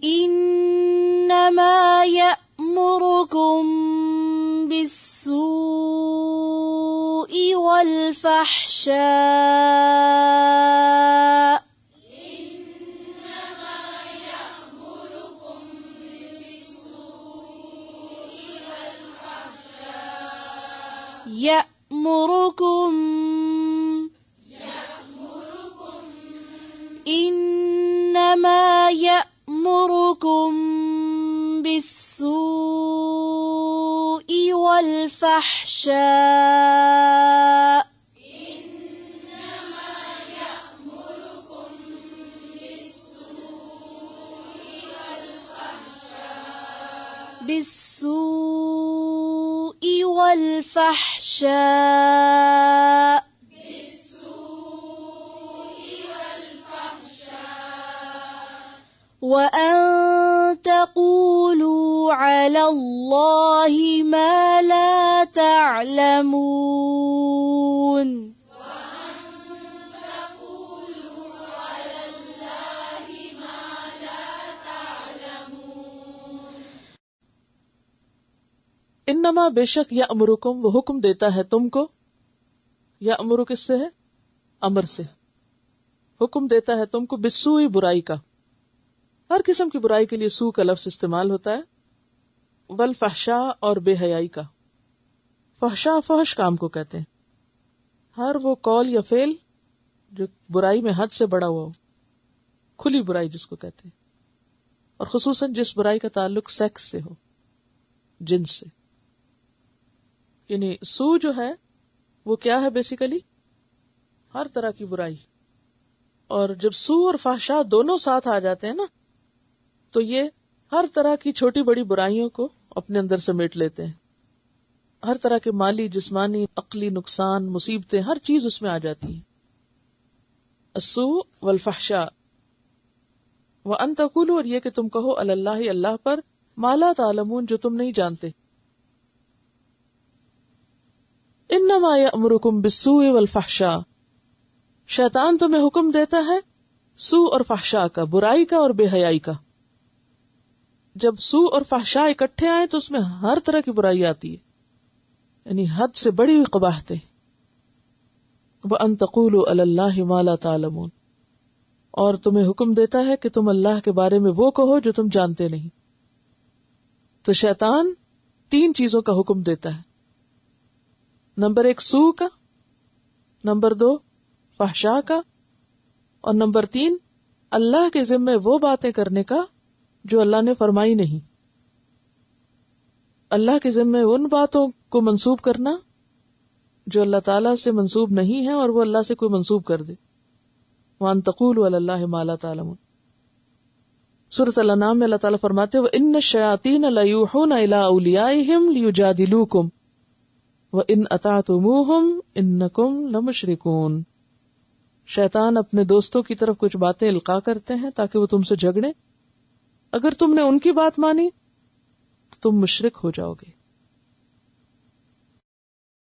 انما یأمرکم بالسوء والفحشاء یأمرکم انما یأمرکم بالسوء والفحشاء بالسوء والفحشاء وأن تقولوا على الله ما لا تعلمون انما بے شک یأمرکم وہ حکم دیتا ہے تم کو. یأمر کس سے ہے؟ امر سے. حکم دیتا ہے تم کو بالسوء برائی کا. ہر قسم کی برائی کے لیے سو کا لفظ استعمال ہوتا ہے. والفحشاء اور بے حیائی کا. فحشاء فحش کام کو کہتے ہیں. ہر وہ قول یا فعل جو برائی میں حد سے بڑا ہوا ہو. کھلی برائی جس کو کہتے ہیں. اور خصوصاً جس برائی کا تعلق سیکس سے ہو، جنس سے. یعنی سو جو ہے وہ کیا ہے بیسیکلی؟ ہر طرح کی برائی. اور جب سو اور فحشاء دونوں ساتھ آ جاتے ہیں نا تو یہ ہر طرح کی چھوٹی بڑی برائیوں کو اپنے اندر سمیٹ لیتے ہیں. ہر طرح کے مالی، جسمانی، عقلی نقصان، مصیبتیں، ہر چیز اس میں آ جاتی ہے. السوء والفحشاء. وَأَن تَقُولُوا اور یہ کہ تم کہو علی اللہ اللہ پر ما لا تعلمون جو تم نہیں جانتے. انما یأمرکم بالسوء والفحشاء. شیطان تمہیں حکم دیتا ہے سوء اور فحشاء کا، برائی کا اور بے حیائی کا. جب سوء اور فحشاء اکٹھے آئے تو اس میں ہر طرح کی برائی آتی ہے، یعنی حد سے بڑی ہوئی قباحتیں. وَأَن تَقُولُوا عَلَى اللَّهِ مَا لَا تَعْلَمُونَ. اور تمہیں حکم دیتا ہے کہ تم اللہ کے بارے میں وہ کہو جو تم جانتے نہیں. تو شیطان 3 چیزوں کا حکم دیتا ہے. نمبر 1 سوء کا، نمبر 2 فحشاء کا، اور نمبر 3 اللہ کے ذمے وہ باتیں کرنے کا جو اللہ نے فرمائی نہیں. اللہ کے ذمے ان باتوں کو منسوب کرنا جو اللہ تعالیٰ سے منسوب نہیں ہے اور وہ اللہ سے کوئی منسوب کر دے. وَأَن تَقُولُوا عَلَى اللَّهِ مَا لَا تَعْلَمُونَ. سورۃ الانعام میں اللہ تعالیٰ فرماتے ہیں وَإِنَّ الشَّيَاطِينَ لَيُوحُونَ إِلَىٰ أَوْلِيَائِهِمْ لِيُجَادِلُوكُمْ وَإِنْ أَطَعْتُمُوهُمْ إِنَّكُمْ لَمُشْرِكُونَ. شیطان اپنے دوستوں کی طرف کچھ باتیں القاء کرتے ہیں تاکہ وہ تم سے جھگڑیں. اگر تم نے ان کی بات مانی تو تم مشرک ہو جاؤ گے.